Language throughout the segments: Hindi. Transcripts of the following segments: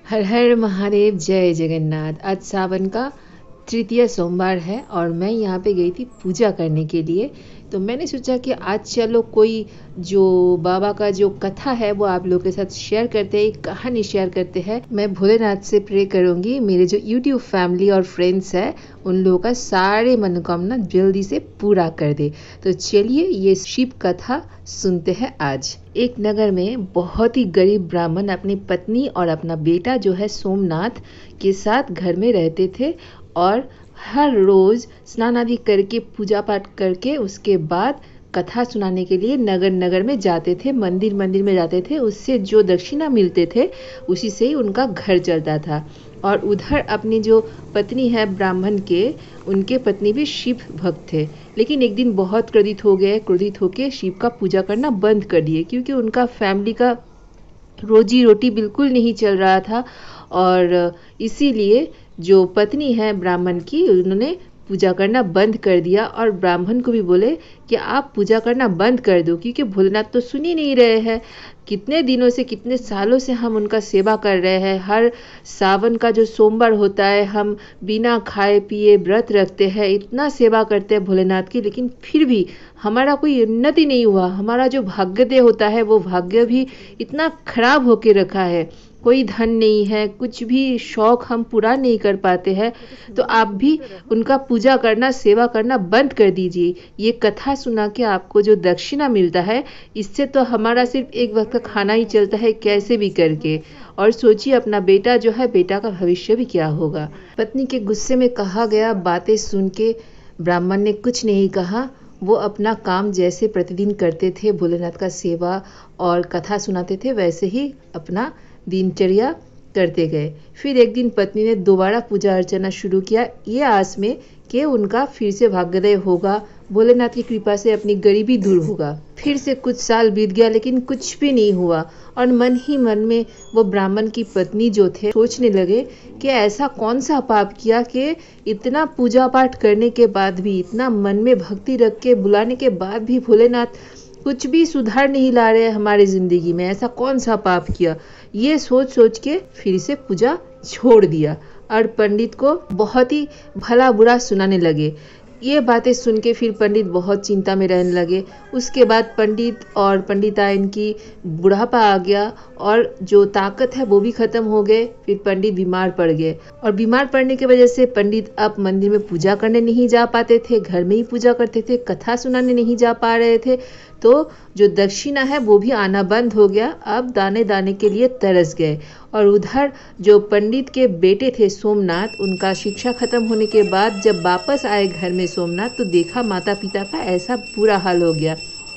हर हर महादेव, जय जगन्नाथ। आज सावन का तृतीय सोमवार है और मैं यहाँ पे गई थी पूजा करने के लिए। तो मैंने सोचा कि आज चलो कोई जो बाबा का जो कथा है वो आप लोगों के साथ शेयर करते हैं, एक कहानी शेयर करते हैं। मैं भोलेनाथ से प्रे करूँगी मेरे जो यूट्यूब फैमिली और फ्रेंड्स है उन लोगों का सारे मनोकामना जल्दी से पूरा कर दे। तो चलिए ये शिव कथा सुनते हैं आज। एक नगर में बहुत ही गरीब ब्राह्मण अपनी पत्नी और अपना बेटा जो है सोमनाथ के साथ घर में रहते थे और हर रोज स्नान आदि करके पूजा पाठ करके उसके बाद कथा सुनाने के लिए नगर नगर में जाते थे, मंदिर मंदिर में जाते थे। उससे जो दक्षिणा मिलते थे उसी से ही उनका घर चलता था। और उधर अपनी जो पत्नी है ब्राह्मण के, उनके पत्नी भी शिव भक्त थे। लेकिन एक दिन बहुत क्रोधित होके शिव का पूजा करना बंद कर दिए, क्योंकि उनका फैमिली का रोजी रोटी बिल्कुल नहीं चल रहा था। और इसीलिए जो पत्नी है ब्राह्मण की, उन्होंने पूजा करना बंद कर दिया और ब्राह्मण को भी बोले कि आप पूजा करना बंद कर दो, क्योंकि भोलेनाथ तो सुन ही नहीं रहे हैं। कितने दिनों से, कितने सालों से हम उनका सेवा कर रहे हैं। हर सावन का जो सोमवार होता है हम बिना खाए पिए व्रत रखते हैं, इतना सेवा करते हैं भोलेनाथ की, लेकिन फिर भी हमारा कोई उन्नति नहीं हुआ। हमारा जो भाग्योदय होता है वो भाग्य भी इतना खराब होके रखा है। कोई धन नहीं है, कुछ भी शौक हम पूरा नहीं कर पाते हैं। तो आप भी उनका पूजा करना, सेवा करना बंद कर दीजिए। ये कथा सुना के आपको जो दक्षिणा मिलता है, इससे तो हमारा सिर्फ एक वक्त का खाना ही चलता है, कैसे भी करके। और सोचिए अपना बेटा जो है, बेटा का भविष्य भी क्या होगा। पत्नी के गुस्से में कहा गया बातें सुन के ब्राह्मण ने कुछ नहीं कहा। वो अपना काम जैसे प्रतिदिन करते थे, भोलेनाथ का सेवा और कथा सुनाते थे, वैसे ही अपना दिनचर्या करते गए। फिर एक दिन पत्नी ने दोबारा पूजा अर्चना शुरू किया, ये आस में कि उनका फिर से भाग्योदय होगा, भोलेनाथ की कृपा से अपनी गरीबी दूर होगा। फिर से कुछ साल बीत गया लेकिन कुछ भी नहीं हुआ। और मन ही मन में वो ब्राह्मण की पत्नी जो थे सोचने लगे कि ऐसा कौन सा पाप किया कि इतना पूजा पाठ करने के बाद भी, इतना मन में भक्ति रख के बुलाने के बाद भी भोलेनाथ कुछ भी सुधार नहीं ला रहे हमारी जिंदगी में। ऐसा कौन सा पाप किया, ये सोच सोच के फिर से पूजा छोड़ दिया और पंडित को बहुत ही भला बुरा सुनाने लगे। ये बातें सुन के फिर पंडित बहुत चिंता में रहने लगे। उसके बाद पंडित और पंडिताइन की बुढ़ापा आ गया और जो ताकत है वो भी खत्म हो गए। फिर पंडित बीमार पड़ गए और बीमार पड़ने की वजह से पंडित अब मंदिर में पूजा करने नहीं जा पाते थे, घर में ही पूजा करते थे, कथा सुनाने नहीं जा पा रहे थे। तो जो दक्षिणा है वो भी आना बंद हो गया। अब दाने दाने के लिए तरस गए। और उधर जो पंडित के बेटे थे सोमनाथ, उनका शिक्षा खत्म होने के बाद जब वापस आए घर में सोमनाथ, तो देखा माता पिता का ऐसा बुरा हाल हो गया।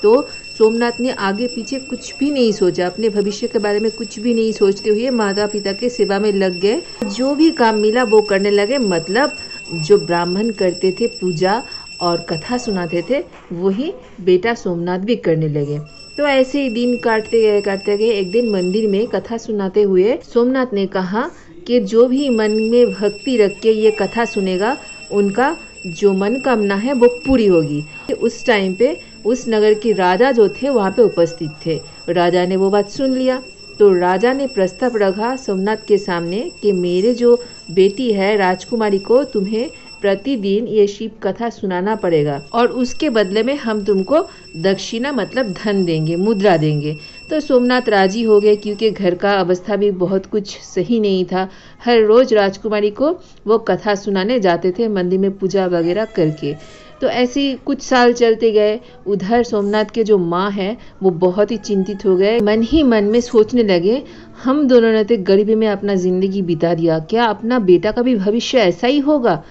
तो सोमनाथ ने आगे पीछे कुछ भी नहीं सोचा, अपने भविष्य के बारे में कुछ भी नहीं सोचते हुए माता पिता के सेवा में लग गए। जो भी काम मिला वो करने लगे। मतलब जो ब्राह्मण करते थे पूजा और कथा सुनाते थे, वही बेटा सोमनाथ भी करने लगे। तो ऐसे ही दिन काटते गए। एक दिन मंदिर में कथा सुनाते हुए सोमनाथ ने कहा कि जो भी मन में भक्ति रख के ये कथा सुनेगा, उनका जो मनोकामना है वो पूरी होगी। उस टाइम पे उस नगर के राजा जो थे वहाँ पे उपस्थित थे। राजा ने वो बात सुन लिया। तो राजा ने प्रस्ताव रखा सोमनाथ के सामने कि मेरे जो बेटी है राजकुमारी को तुम्हें प्रतिदिन ये शिव कथा सुनाना पड़ेगा और उसके बदले में हम तुमको दक्षिणा मतलब धन देंगे, मुद्रा देंगे। तो सोमनाथ राजी हो गए, क्योंकि घर का अवस्था भी बहुत कुछ सही नहीं था। हर रोज राजकुमारी को वो कथा सुनाने जाते थे मंदिर में पूजा वगैरह करके। तो ऐसे ही कुछ साल चलते गए। उधर सोमनाथ के जो माँ है वो बहुत ही चिंतित हो गए। मन ही मन में सोचने लगे, हम दोनों ने तो गरीबी में अपना जिंदगी बिता दिया, क्या अपना बेटा का भी भविष्य ऐसा ही होगा।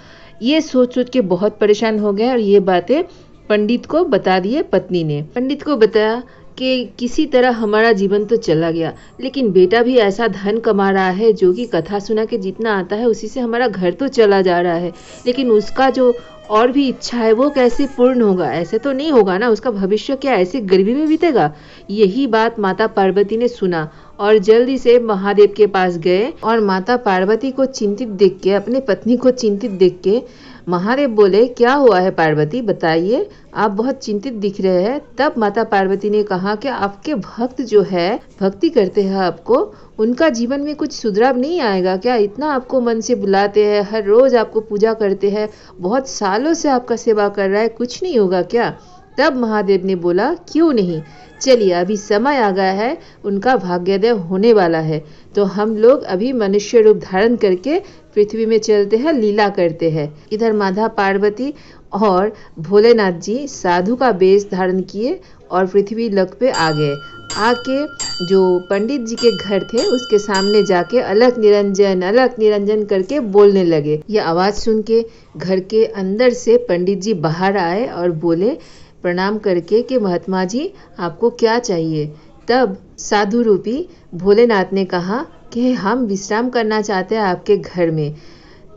ये सोच सोच के बहुत परेशान हो गए और ये बातें पंडित को बता दिए। पत्नी ने पंडित को बताया कि किसी तरह हमारा जीवन तो चला गया, लेकिन बेटा भी ऐसा धन कमा रहा है जो कि कथा सुना के जितना आता है उसी से हमारा घर तो चला जा रहा है, लेकिन उसका जो और भी इच्छा है वो कैसे पूर्ण होगा। ऐसे तो नहीं होगा ना, उसका भविष्य क्या ऐसे गरीबी में बीतेगा। यही बात माता पार्वती ने सुना और जल्दी से महादेव के पास गए। और माता पार्वती को चिंतित देख के, अपने पत्नी को चिंतित देख के महादेव बोले, क्या हुआ है पार्वती, बताइए, आप बहुत चिंतित दिख रहे हैं। तब माता पार्वती ने कहा कि आपके भक्त जो है, भक्ति करते हैं आपको, उनका जीवन में कुछ सुधराव नहीं आएगा क्या? इतना आपको मन से बुलाते हैं, हर रोज आपको पूजा करते हैं, बहुत सालों से आपका सेवा कर रहा है, कुछ नहीं होगा क्या? तब महादेव ने बोला, क्यों नहीं, चलिए अभी समय आ गया है, उनका भाग्योदय होने वाला है, तो हम लोग अभी मनुष्य रूप धारण करके पृथ्वी में चलते हैं, लीला करते हैं। इधर माता पार्वती और भोलेनाथ जी साधु का वेश धारण किए और पृथ्वी लोक पे आ गए। आके जो पंडित जी के घर थे उसके सामने जाके अलख निरंजन करके बोलने लगे। ये आवाज सुन के घर के अंदर से पंडित जी बाहर आए और बोले प्रणाम करके कि महात्मा जी आपको क्या चाहिए? तब साधु रूपी भोलेनाथ ने कहा कि हम विश्राम करना चाहते हैं आपके घर में।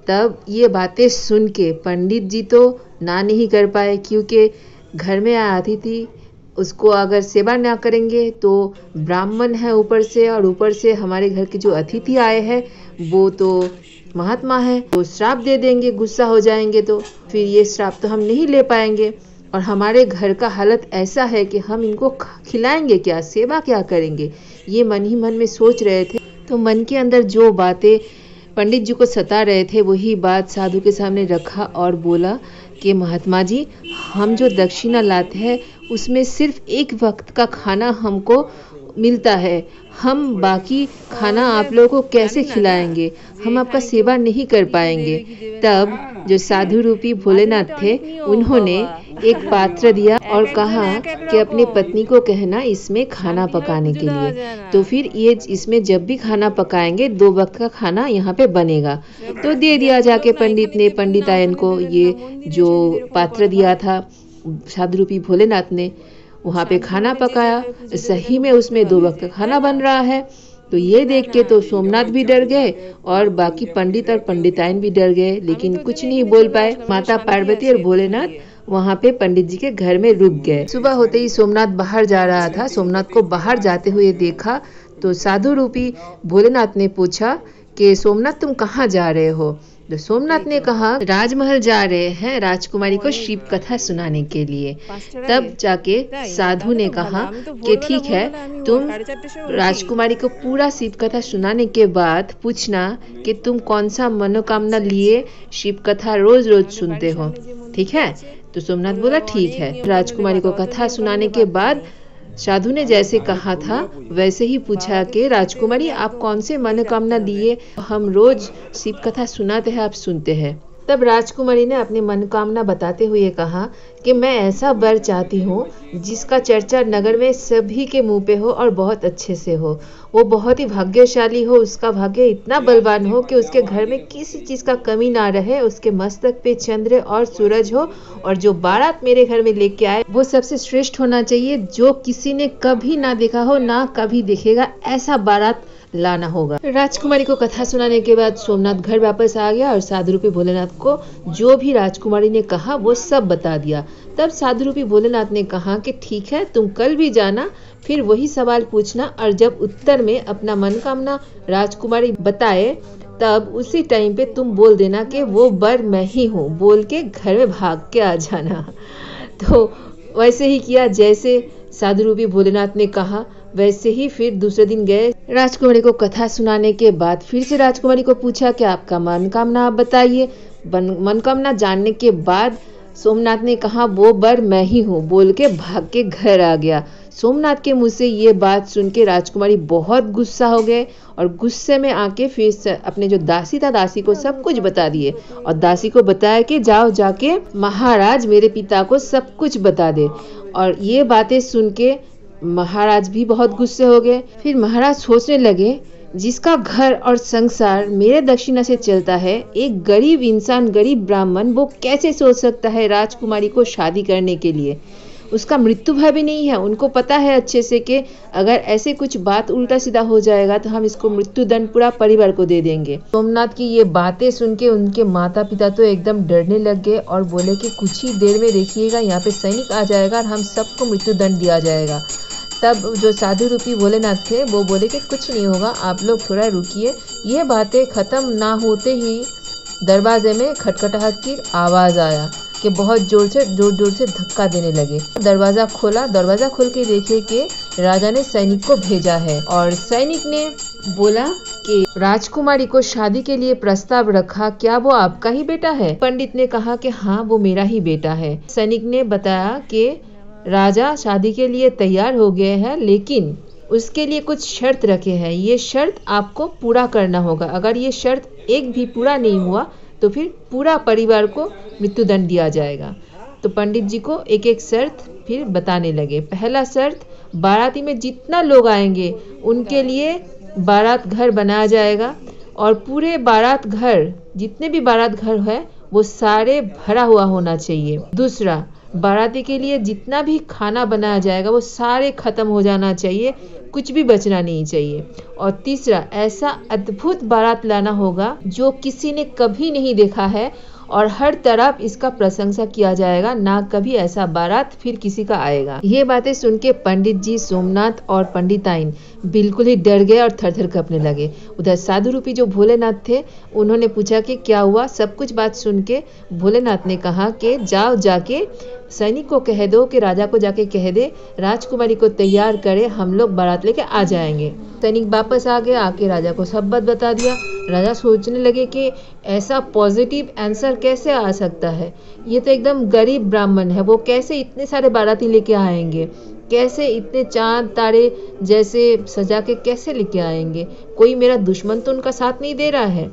तब ये बातें सुन के पंडित जी तो ना नहीं कर पाए, क्योंकि घर में अतिथि उसको अगर सेवा ना करेंगे तो ब्राह्मण है ऊपर से, और ऊपर से हमारे घर के जो अतिथि आए हैं वो तो महात्मा है, वो श्राप दे देंगे, गुस्सा हो जाएंगे, तो फिर ये श्राप तो हम नहीं ले पाएंगे। और हमारे घर का हालत ऐसा है कि हम इनको खिलाएंगे क्या, सेवा क्या करेंगे? ये मन ही मन में सोच रहे थे। तो मन के अंदर जो बातें पंडित जी को सता रहे थे वही बात साधु के सामने रखा और बोला कि महात्मा जी हम जो दक्षिणा लाते हैं उसमें सिर्फ एक वक्त का खाना हमको मिलता है, हम बाकी खाना आप लोगों को कैसे खिलाएंगे, हम आपका सेवा नहीं कर पाएंगे। तब जो साधु रूपी भोलेनाथ थे उन्होंने एक पात्र दिया और कहा कि अपनी पत्नी को कहना इसमें खाना पकाने के लिए, तो फिर ये इसमें जब भी खाना पकाएंगे 2 वक्त का खाना यहाँ पे बनेगा। तो दे दिया जाके पंडित ने, पंडितायन को ये जो पात्र दिया था साधु रूपी भोलेनाथ ने, वहाँ पे खाना पकाया, सही में उसमें 2 वक्त का खाना बन रहा है। तो ये देख के तो सोमनाथ भी डर गए और बाकी पंडित और पंडितायन भी डर गए, लेकिन कुछ नहीं बोल पाए। माता पार्वती और भोलेनाथ वहाँ पे पंडित जी के घर में रुक गए। सुबह होते ही सोमनाथ बाहर जा रहा था, सोमनाथ को बाहर जाते हुए देखा तो साधु रूपी भोलेनाथ ने पूछा कि सोमनाथ तुम कहाँ जा रहे हो? तो सोमनाथ ने कहा राजमहल जा रहे हैं राजकुमारी को शिव कथा सुनाने के लिए। तब जाके साधु ने कहा कि ठीक है, तुम राजकुमारी को पूरा शिव कथा सुनाने के बाद पूछना कि तुम कौन सा मनोकामना लिए शिव कथा रोज रोज सुनते हो, ठीक है? तो सोमनाथ बोला ठीक है। राजकुमारी को कथा सुनाने के बाद साधु ने जैसे कहा था वैसे ही पूछा कि राजकुमारी आप कौन से मनोकामना लिए हम रोज शिव कथा सुनाते हैं, आप सुनते हैं? तब राजकुमारी ने अपनी मनोकामना बताते हुए कहा कि मैं ऐसा वर चाहती हूँ जिसका चर्चा नगर में सभी के मुंह पे हो और बहुत अच्छे से हो। वो बहुत ही भाग्यशाली हो, उसका भाग्य इतना बलवान हो कि उसके घर में किसी चीज का कमी ना रहे, उसके मस्तक पे चंद्र और सूरज हो, और जो बारात मेरे घर में लेके आए वो सबसे श्रेष्ठ होना चाहिए, जो किसी ने कभी ना देखा हो, ना कभी देखेगा, ऐसा बारात लाना होगा। राजकुमारी को कथा सुनाने के बाद सोमनाथ घर वापस आ गया और साधु रूपी भोलेनाथ को जो भी राजकुमारी ने कहा वो सब बता दिया। तब साधु रूपी भोलेनाथ ने कहा कि ठीक है, तुम कल भी जाना, फिर वही सवाल पूछना, और जब उत्तर में अपना मनोकामना राजकुमारी बताए तब उसी टाइम पे तुम बोल देना कि वो वर मैं ही हूँ, बोल के घर में भाग के आ जाना। तो वैसे ही किया, जैसे साधु रूपी भोलेनाथ ने कहा वैसे ही फिर दूसरे दिन गए। राजकुमारी को कथा सुनाने के बाद फिर से राजकुमारी को पूछा कि आपका मनोकामना आप बताइए। मनोकामना जानने के बाद सोमनाथ ने कहा वो वर मैं ही हूँ, बोल के भाग के घर आ गया। सोमनाथ के मुंह से ये बात सुन के राजकुमारी बहुत गुस्सा हो गए और गुस्से में आके फिर अपने जो दासी था दासी को सब कुछ बता दिए, और दासी को बताया कि जाओ जाके महाराज मेरे पिता को सब कुछ बता दे। और ये बातें सुन के महाराज भी बहुत गुस्से हो गए। फिर महाराज सोचने लगे जिसका घर और संसार मेरे दक्षिणा से चलता है, एक गरीब इंसान, गरीब ब्राह्मण, वो कैसे सोच सकता है राजकुमारी को शादी करने के लिए? उसका मृत्यु भय भी नहीं है। उनको पता है अच्छे से कि अगर ऐसे कुछ बात उल्टा सीधा हो जाएगा तो हम इसको मृत्यु दंड पूरा परिवार को दे देंगे। सोमनाथ की ये बातें सुन के उनके माता पिता तो एकदम डरने लग गए और बोले कि कुछ ही देर में देखिएगा यहाँ पे सैनिक आ जाएगा और हम सबको मृत्यु दंड दिया जाएगा। तब जो साधु रूपी भोलेनाथ थे वो बोले कि कुछ नहीं होगा, आप लोग थोड़ा रुकिए। ये बातें खत्म ना होते ही दरवाजे में खटखटाहट की आवाज़ आया कि बहुत जोर से धक्का देने लगे। दरवाज़ा खोला, दरवाज़ा खोल के देखे कि राजा ने सैनिक को भेजा है और सैनिक ने बोला कि राजकुमारी को शादी के लिए प्रस्ताव रखा, क्या वो आपका ही बेटा है? पंडित ने कहा कि हाँ, वो मेरा ही बेटा है। सैनिक ने बताया कि राजा शादी के लिए तैयार हो गए हैं, लेकिन उसके लिए कुछ शर्त रखे हैं। ये शर्त आपको पूरा करना होगा। अगर ये शर्त एक भी पूरा नहीं हुआ तो फिर पूरा परिवार को मृत्युदंड दिया जाएगा। तो पंडित जी को एक एक शर्त फिर बताने लगे। पहला शर्त, बाराती में जितना लोग आएंगे उनके लिए बारात घर बनाया जाएगा और पूरे बारात घर, जितने भी बारात घर है वो सारे भरा हुआ होना चाहिए। दूसरा, बाराती के लिए जितना भी खाना बनाया जाएगा वो सारे खत्म हो जाना चाहिए, कुछ भी बचना नहीं चाहिए। और तीसरा, ऐसा अद्भुत बारात लाना होगा जो किसी ने कभी नहीं देखा है और हर तरफ इसका प्रशंसा किया जाएगा, ना कभी ऐसा बारात फिर किसी का आएगा। ये बातें सुन के पंडित जी, सोमनाथ और पंडिताइन बिल्कुल ही डर गए और थर-थर कांपने लगे। उधर साधु रूपी जो भोलेनाथ थे, उन्होंने पूछा कि क्या हुआ। सब कुछ बात सुन के भोलेनाथ ने कहा कि जाओ, जाके सैनिक को कह दो कि राजा को जाके कह दे राजकुमारी को तैयार करे, हम लोग बारात लेके आ जाएंगे। सैनिक वापस आ गए, आके राजा को सब बात बता दिया। राजा सोचने लगे कि ऐसा पॉजिटिव आंसर कैसे आ सकता है, ये तो एकदम गरीब ब्राह्मण है, वो कैसे इतने सारे बाराती लेके आएंगे, कैसे इतने चांद तारे जैसे सजा के कैसे लेके आएंगे, कोई मेरा दुश्मन तो उनका साथ नहीं दे रहा है।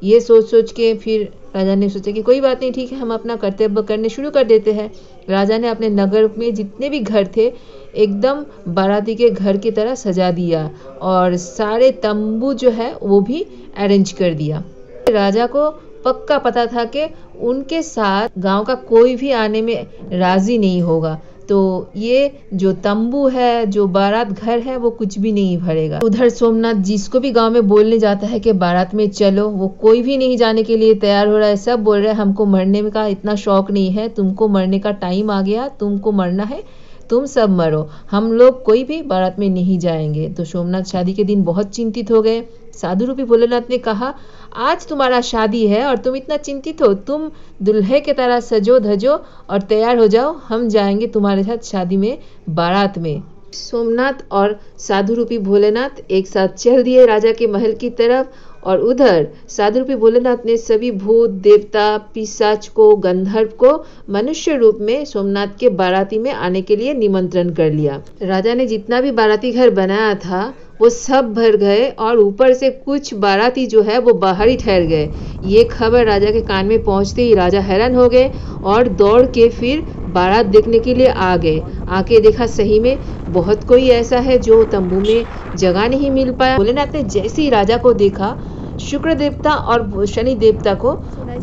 ये सोच के फिर राजा ने सोचा कि कोई बात नहीं, ठीक है, हम अपना कर्तव्य करने शुरू कर देते हैं। राजा ने अपने नगर में जितने भी घर थे एकदम बाराती के घर की तरह सजा दिया और सारे तंबू जो है वो भी अरेंज कर दिया। राजा को पक्का पता था कि उनके साथ गांव का कोई भी आने में राजी नहीं होगा, तो ये जो तंबू है, जो बारात घर है, वो कुछ भी नहीं भरेगा। उधर सोमनाथ जिसको भी गांव में बोलने जाता है कि बारात में चलो, वो कोई भी नहीं जाने के लिए तैयार हो रहा है। सब बोल रहे हैं हमको मरने का इतना शौक नहीं है, तुमको मरने का टाइम आ गया, तुमको मरना है, तुम सब मरो, हम लोग कोई भी बारात में नहीं जाएंगे। तो सोमनाथ शादी के दिन बहुत चिंतित हो गए। साधु रूपी भोलेनाथ ने कहा, आज तुम्हारा शादी है और तुम इतना चिंतित हो, तुम दुल्हे के तरह सजो धजो और तैयार हो जाओ, हम जाएंगे तुम्हारे साथ शादी में, बारात में। सोमनाथ और साधु रूपी भोलेनाथ एक साथ चल दिए राजा के महल की तरफ और उधर साधु रूपी भोलेनाथ ने सभी भूत, देवता, पिशाच को, गंधर्व को मनुष्य रूप में सोमनाथ के बाराती में आने के लिए निमंत्रण कर लिया। राजा ने जितना भी बाराती घर बनाया था वो सब भर गए और ऊपर से कुछ बाराती जो है वो बाहर ही ठहर गए। ये खबर राजा के कान में पहुंचते ही राजा हैरान हो गए और दौड़ के फिर बारात देखने के लिए आ गए। आके देखा सही में बहुत कोई ऐसा है जो तंबू में जगह नहीं मिल पाया। भोलेनाथ ने जैसे ही राजा को देखा, शुक्र देवता और शनि देवता को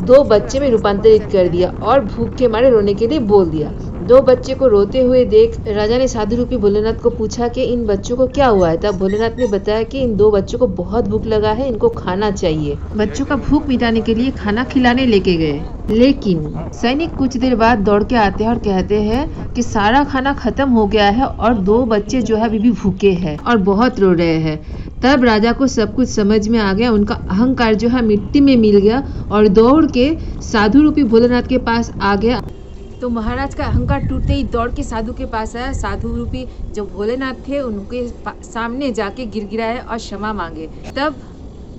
2 बच्चे में रूपांतरित कर दिया और भूख के मारे रोने के लिए बोल दिया। 2 बच्चे को रोते हुए देख राजा ने साधु रूपी भोलेनाथ को पूछा कि इन बच्चों को क्या हुआ है। तब भोलेनाथ ने बताया कि इन 2 बच्चों को बहुत भूख लगा है, इनको खाना चाहिए। बच्चों का भूख मिटाने के लिए खाना खिलाने लेके गए, लेकिन सैनिक कुछ देर बाद दौड़ के आते हैं और कहते हैं कि सारा खाना खत्म हो गया है और 2 बच्चे जो है अभी भी भूखे हैं और बहुत रो रहे हैं। तब राजा को सब कुछ समझ में आ गया, उनका अहंकार जो है मिट्टी में मिल गया और दौड़ के साधु रूपी भोलेनाथ के पास आ गया। तो महाराज का अहंकार टूटते ही दौड़ के साधु के पास आया। साधु रूपी जो भोलेनाथ थे उनके सामने जाके गिड़गिड़ाए और क्षमा मांगे। तब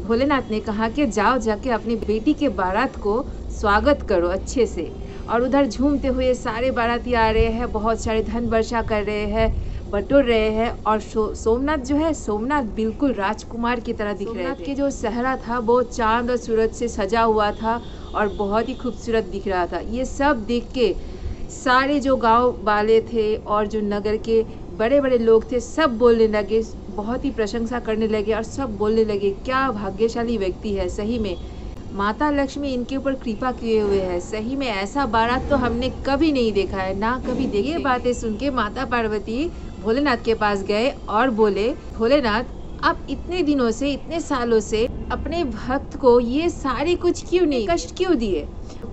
भोलेनाथ ने कहा कि जाओ, जाके अपनी बेटी के बारात को स्वागत करो अच्छे से। और उधर झूमते हुए सारे बाराती आ रहे हैं, बहुत सारे धन वर्षा कर रहे हैं, बटोर रहे हैं। और सोमनाथ जो है, सोमनाथ बिल्कुल राजकुमार की तरह दिख रहे थे। सोमनाथ के जो सहरा था वो चांद और सूरज से सजा हुआ था और बहुत ही खूबसूरत दिख रहा था। ये सब देख के सारे जो गांव वाले थे और जो नगर के बड़े बड़े लोग थे सब बोलने लगे, बहुत ही प्रशंसा करने लगे और सब बोलने लगे क्या भाग्यशाली व्यक्ति है, सही में माता लक्ष्मी इनके ऊपर कृपा किए हुए है, सही में ऐसा बारात तो हमने कभी नहीं देखा है, ना कभी देखी। ये बातें सुन के माता पार्वती भोलेनाथ के पास गए और बोले, भोलेनाथ आप इतने दिनों से, इतने सालों से अपने भक्त को ये सारे कुछ क्यों नहीं, कष्ट क्यों दिए।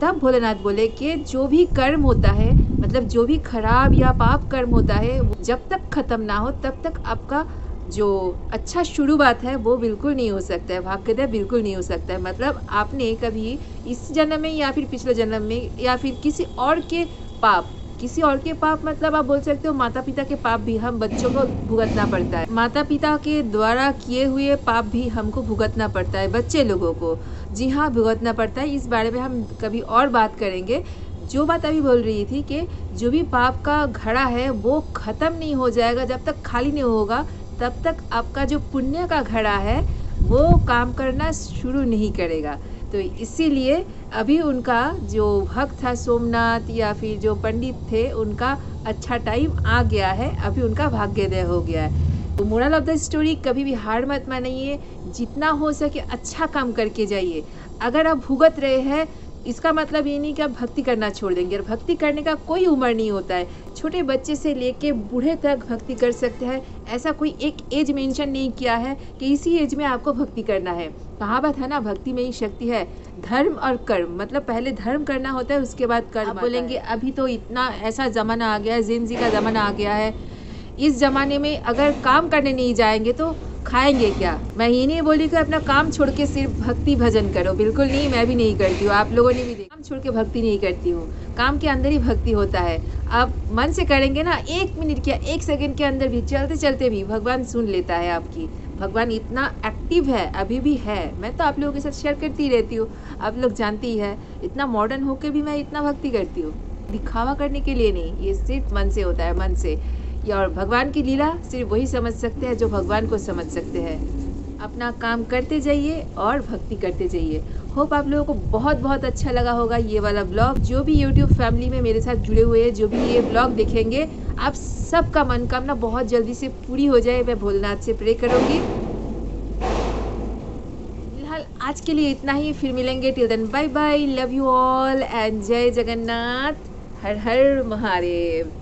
तब भोलेनाथ बोले कि जो भी कर्म होता है, मतलब जो भी खराब या पाप कर्म होता है, जब तक खत्म ना हो तब तक आपका जो अच्छा शुरुआत है वो बिल्कुल नहीं हो सकता है, भाग्योदय बिल्कुल नहीं हो सकता है। मतलब आपने कभी इस जन्म में या फिर पिछले जन्म में या फिर किसी और के पाप मतलब आप बोल सकते हो माता पिता के पाप भी हम बच्चों को भुगतना पड़ता है। माता पिता के द्वारा किए हुए पाप भी हमको भुगतना पड़ता है, बच्चे लोगों को। जी हाँ, भुगतना पड़ता है। इस बारे में हम कभी और बात करेंगे। जो बात अभी बोल रही थी कि जो भी पाप का घड़ा है वो खत्म नहीं हो जाएगा, जब तक खाली नहीं होगा तब तक आपका जो पुण्य का घड़ा है वो काम करना शुरू नहीं करेगा। तो इसीलिए अभी उनका जो भक्त था सोमनाथ या फिर जो पंडित थे, उनका अच्छा टाइम आ गया है, अभी उनका भाग्योदय हो गया है। तो मोरल ऑफ द स्टोरी, कभी भी हार मत मानिए, जितना हो सके अच्छा काम करके जाइए। अगर आप भुगत रहे हैं इसका मतलब ये नहीं कि आप भक्ति करना छोड़ देंगे। और भक्ति करने का कोई उम्र नहीं होता है, छोटे बच्चे से लेके बूढ़े तक भक्ति कर सकते हैं। ऐसा कोई एक एज मेंशन नहीं किया है कि इसी एज में आपको भक्ति करना है। कहावत है ना, भक्ति में ही शक्ति है। धर्म और कर्म, मतलब पहले धर्म करना होता है उसके बाद कर्म। आप बोलेंगे अभी तो इतना ऐसा ज़माना आ गया है, जिंदगी का ज़माना आ गया है, इस ज़माने में अगर काम करने नहीं जाएंगे तो खाएंगे क्या। मैं ये नहीं बोली कि अपना काम छोड़ के सिर्फ भक्ति भजन करो, बिल्कुल नहीं, मैं भी नहीं करती हूँ, आप लोगों ने भी देखा। काम छोड़ के भक्ति नहीं करती हूँ, काम के अंदर ही भक्ति होता है। आप मन से करेंगे ना, 1 मिनट क्या 1 सेकंड के अंदर भी, चलते चलते भी भगवान सुन लेता है आपकी। भगवान इतना एक्टिव है, अभी भी है। मैं तो आप लोगों के साथ शेयर करती रहती हूँ, आप लोग जानती ही है। इतना मॉडर्न होकर भी मैं इतना भक्ति करती हूँ, दिखावा करने के लिए नहीं, ये सिर्फ मन से होता है, मन से। और भगवान की लीला सिर्फ वही समझ सकते हैं जो भगवान को समझ सकते हैं। अपना काम करते जाइए और भक्ति करते जाइए। होप आप लोगों को बहुत बहुत अच्छा लगा होगा ये वाला ब्लॉग। जो भी यूट्यूब फैमिली में मेरे साथ जुड़े हुए हैं, जो भी ये ब्लॉग देखेंगे, आप सबका मनोकामना बहुत जल्दी से पूरी हो जाए, मैं भोलेनाथ से प्रे करूँगी। फिलहाल आज के लिए इतना ही, फिर मिलेंगे। Till then bye bye, love you all and जय जगन्नाथ, हर हर महादेव।